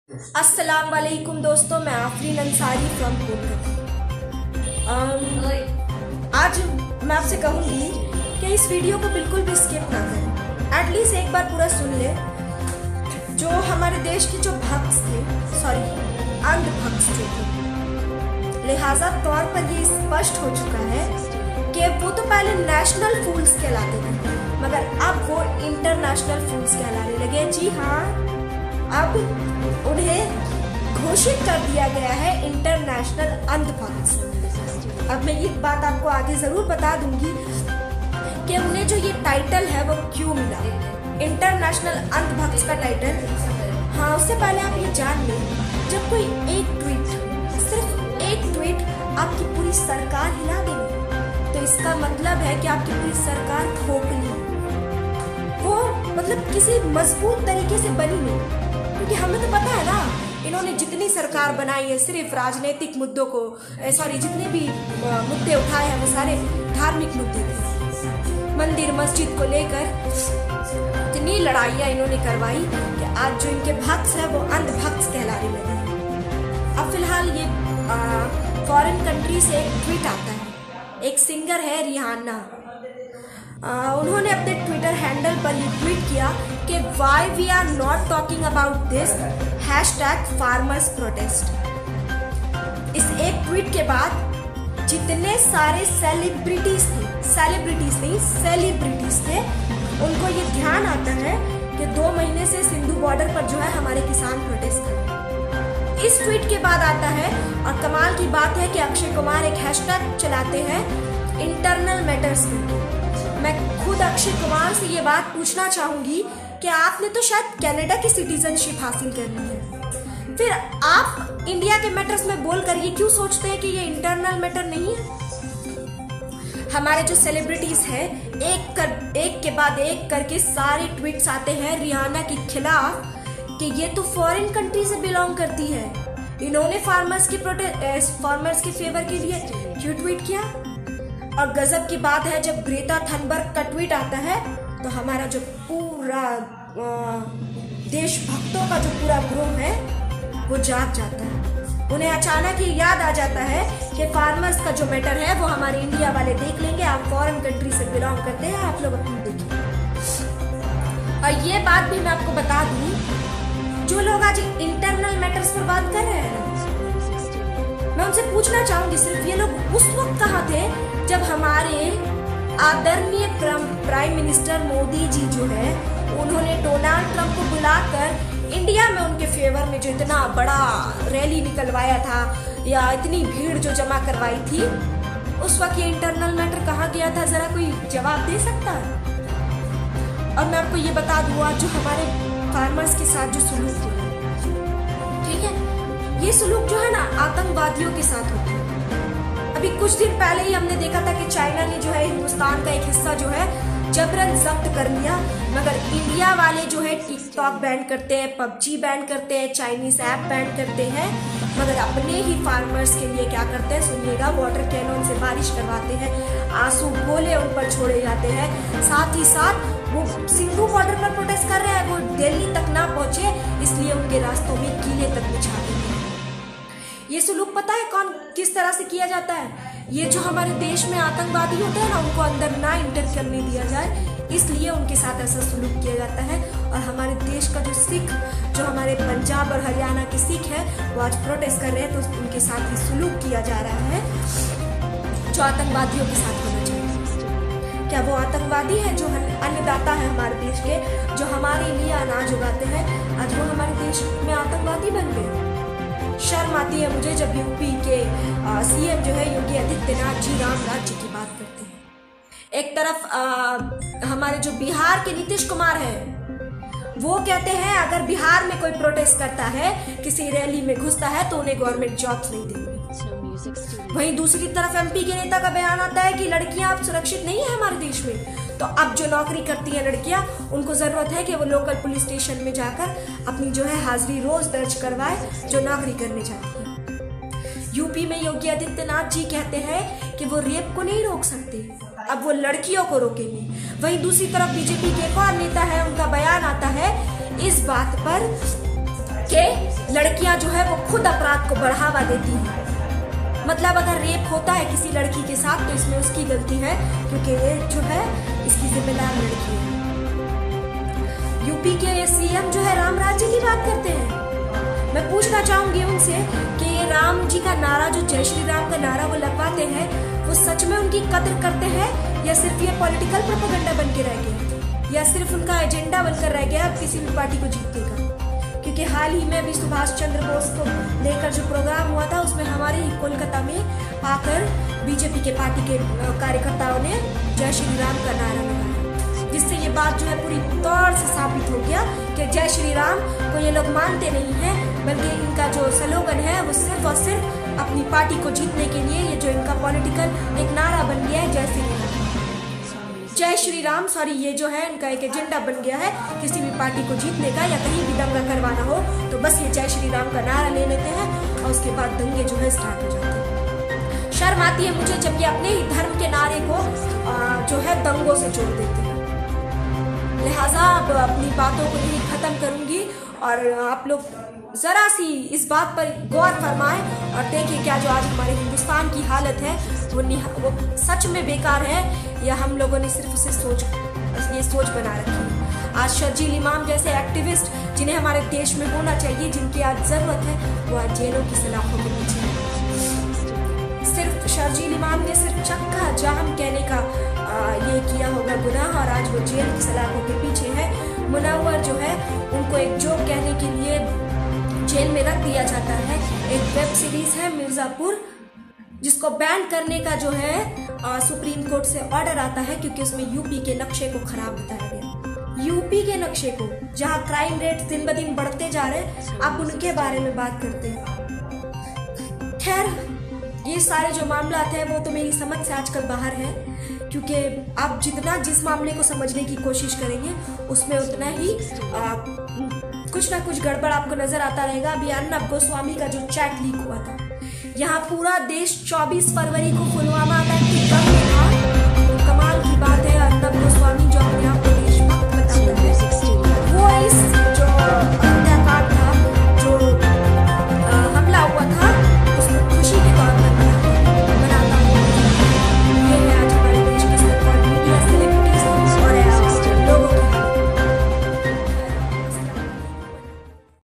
अस्सलाम वालेकुम दोस्तों, मैं आफरीन अंसारी फ्रॉम कोलकाता। आज मैं आपसे कहूँगी कि इस वीडियो को बिल्कुल भी स्किप ना करें, एटलीस्ट एक बार पूरा सुन ले। जो हमारे देश के जो भक्त थे, अंधभक्त जो थे, लिहाजा तौर पर ये स्पष्ट हो चुका है कि वो तो पहले नेशनल फूल्स कहलाते थे, मगर अब वो इंटरनेशनल फूल्स कहलाने लगे। जी हाँ, अब उन्हें घोषित कर दिया गया है इंटरनेशनल अंधभक्त। अब मैं ये बात आपको आगे जरूर बता दूंगी कि उन्हें जो ये टाइटल है वो क्यों मिला, इंटरनेशनल अंधभक्त का टाइटल। हाँ, उससे पहले आप ये जान लें, जब कोई एक ट्वीट, सिर्फ एक ट्वीट आपकी पूरी सरकार हिला देगी, तो इसका मतलब है कि आपकी पूरी सरकार खोखली, वो मतलब किसी मजबूत तरीके से बनी नहीं। क्योंकि हमें तो पता है ना, इन्होंने जितनी सरकार बनाई है सिर्फ राजनीतिक मुद्दों को, जितने भी मुद्दे उठाए हैं वो सारे धार्मिक मुद्दे थे। मंदिर मस्जिद को लेकर इतनी लड़ाइयाँ इन्होंने करवाई कि आज जो इनके भक्त हैं वो अंधभक्त कहलाने लगे हैं। अब फिलहाल ये फॉरेन कंट्री से एक ट्वीट आता है, एक सिंगर है रिहाना, उन्होंने अपने ट्विटर हैंडल पर ये ट्वीट किया कि why we are not talking about this #farmers protest। इस एक ट्वीट के बाद जितने सारे सेलिब्रिटीज थे, उनको ये ध्यान आता है कि 2 महीने से सिंधु बॉर्डर पर जो है हमारे किसान प्रोटेस्ट कर रहे हैं। इस ट्वीट के बाद आता है, और कमाल की बात है कि अक्षय कुमार एक हैशटैग चलाते हैं इंटरनल मैटर्स में। मैं खुद अक्षय कुमार से ये बात पूछना चाहूंगी कि आपने तो शायद कनाडा की सिटीजनशिप हासिल करनी है, फिर आप इंडिया के मैटर्स में बोलकर ये क्यों सोचते हैं कि ये इंटरनल मैटर नहीं है? हमारे जो सेलिब्रिटीज हैं, एक के बाद एक करके सारे ट्वीट्स आते हैं रिहाना के खिलाफ कि ये तो फॉरेन कंट्री से बिलोंग करती है, इन्होंने फार्मर्स के फेवर के लिए क्यों ट्वीट किया। और गजब की बात है, जब ग्रेटा थनबर्ग का ट्वीट आता है तो हमारा जो पूरा देशभक्तों का जो पूरा ग्रुप है वो जाग जाता है। उन्हें अचानक ही याद आ जाता है कि फार्मर्स का जो मैटर है वो हमारे इंडिया वाले देख लेंगे, आप फॉरेन कंट्री से बिलोंग करते हैं, आप लोग अपनी देखिए। और ये बात भी मैं आपको बता दूं, जो लोग आज इंटरनल मैटर्स पर बात कर रहे हैं, मैं उनसे पूछना चाहूंगी, सिर्फ ये लोग उस वक्त कहाँ थे जब हमारे आदरणीय प्राइम मिनिस्टर मोदी जी जो है, उन्होंने डोनाल्ड ट्रंप को बुलाकर इंडिया में उनके फेवर में जो इतना बड़ा रैली निकलवाया था या इतनी भीड़ जो जमा करवाई थी, उस वक्त ये इंटरनल मैटर कहाँ गया था? जरा कोई जवाब दे सकता है? और मैं आपको ये बता दूंगा, जो हमारे फार्मर्स के साथ जो सुलूक हुआ, ठीक है, ये सुलूक जो है ना आतंकवादियों के साथ होता है। अभी कुछ दिन पहले ही हमने देखा था कि चाइना ने जो है हिंदुस्तान का एक हिस्सा जो है जबरन जब्त कर लिया, मगर इंडिया वाले जो है टिकटॉक बैन करते हैं, पबजी बैन करते हैं, चाइनीज ऐप बैन करते हैं, मगर अपने ही फार्मर्स के लिए क्या करते हैं सुनिएगा, वाटर कैनन से बारिश करवाते हैं, आंसू गोले उन पर छोड़े जाते हैं। साथ ही साथ वो सिंधु बॉर्डर पर प्रोटेस्ट कर रहे हैं, वो दिल्ली तक ना पहुंचे इसलिए उनके रास्तों में कीले तक बिछा देते हैं। ये सुलूक पता है कौन किस तरह से किया जाता है? ये जो हमारे देश में आतंकवादी होते हैं ना, उनको अंदर ना इंटर करने दिया जाए, इसलिए उनके साथ ऐसा सुलूक किया जाता है। और हमारे देश का जो सिख, जो हमारे पंजाब और हरियाणा के सिख है, वो आज प्रोटेस्ट कर रहे हैं, तो उनके साथ ही सुलूक किया जा रहा है जो आतंकवादियों के साथ होना चाहिए। क्या वो आतंकवादी है जो अन्नदाता है हमारे देश के, जो हमारे लिए अनाज उगाते हैं, आज वो हमारे देश में आतंकवादी बन गए? शर्म आती है मुझे जब यूपी के सीएम जो है योगी आदित्यनाथ जी राम राज्य की बात करते हैं। एक तरफ हमारे जो बिहार के नीतीश कुमार हैं, वो कहते हैं अगर बिहार में कोई प्रोटेस्ट करता है, किसी रैली में घुसता है, तो उन्हें गवर्नमेंट जॉब्स नहीं देंगे। वहीं दूसरी तरफ एमपी के नेता का बयान आता है कि लड़कियां अब सुरक्षित नहीं है हमारे देश में, तो अब जो नौकरी करती हैं लड़कियां, उनको जरूरत है कि वो लोकल पुलिस स्टेशन में जाकर अपनी जो है हाजिरी रोज दर्ज करवाए, जो नौकरी करने जाती है। यूपी में योगी आदित्यनाथ जी कहते हैं कि वो रेप को नहीं रोक सकते, अब वो लड़कियों को रोकेंगे। वहीं दूसरी तरफ बीजेपी के एक और नेता है, उनका बयान आता है इस बात पर कि लड़कियां जो है वो खुद अपराध को बढ़ावा देती हैं। मतलब अगर रेप होता है किसी लड़की के साथ तो इसमें उसकी गलती है, क्योंकि ये जो है इसकी जिम्मेदार लड़की है। यूपी के सीएम जो है राम राज्य की बात करते हैं। मैं पूछना चाहूंगी उनसे कि ये राम जी का नारा, जो जय श्री राम का नारा वो लगवाते हैं, वो सच में उनकी कद्र करते हैं या सिर्फ ये पॉलिटिकल प्रोपेगेंडा बन के रह गया, या सिर्फ उनका एजेंडा बनकर रह गया किसी भी पार्टी को जीतने का। क्योंकि हाल ही में भी सुभाष चंद्र बोस को लेकर जो प्रोग्राम हुआ था उसमें हमारे ही कोलकाता में आकर बीजेपी के पार्टी के कार्यकर्ताओं ने जय श्री राम का नारा लगाया, जिससे ये बात जो है पूरी तौर से साबित हो गया कि जय श्री राम को ये लोग मानते नहीं हैं, बल्कि इनका जो स्लोगन है वो सिर्फ और सिर्फ अपनी पार्टी को जीतने के लिए ये जो इनका पॉलिटिकल एक नारा बन गया है जय श्री राम, ये जो है इनका एक एजेंडा बन गया है किसी भी पार्टी को जीतने का या कहीं भी दंगा करवाना हो तो बस ये जय श्री राम का नारा ले लेते हैं और उसके बाद दंगे जो है स्टार्ट हो जाते हैं। शर्म आती है मुझे जब ये अपने ही धर्म के नारे को जो है दंगों से जोड़ देते हैं। लिहाजा अब अपनी बातों को यही खत्म करूंगी और आप लोग जरा सी इस बात पर गौर फरमाएं और देखिए क्या जो आज हमारे हिंदुस्तान की हालत है वो सच में बेकार है या हम लोगों ने सिर्फ उसे सोच बना रखी है। आज शर्जील इमाम जैसे एक्टिविस्ट जिन्हें हमारे देश में होना चाहिए, जिनकी आज जरूरत है, वो आज जेलों की सलाखों के पीछे है। सिर्फ शर्जील इमाम ने सिर्फ चक्का जाम कहने का ये किया होगा गुनाह और आज वो जेल की सलाखों के पीछे है। मुनव्वर जो है उनको एक जोक कहने के लिए जेल में रख दिया जाता है। एक वेब सीरीज है मिर्जापुर जिसको बैन करने का जो है सुप्रीम कोर्ट से ऑर्डर आता है क्योंकि उसमें यूपी के नक्शे को खराब बताया गया। यूपी के नक्शे को, जहां क्राइम रेट दिन ब दिन बढ़ते जा रहे हैं, आप उनके बारे में बात करते हैं। खैर ये सारे जो मामला है वो तो मेरी समझ से आजकल बाहर है, क्योंकि आप जितना जिस मामले को समझने की कोशिश करेंगे उसमें उतना ही कुछ ना कुछ गड़बड़ आपको नजर आता रहेगा। अभी अर्नब गोस्वामी का जो चैट लीक हुआ था, यहाँ पूरा देश 24 फरवरी को पुलवामा अटैक की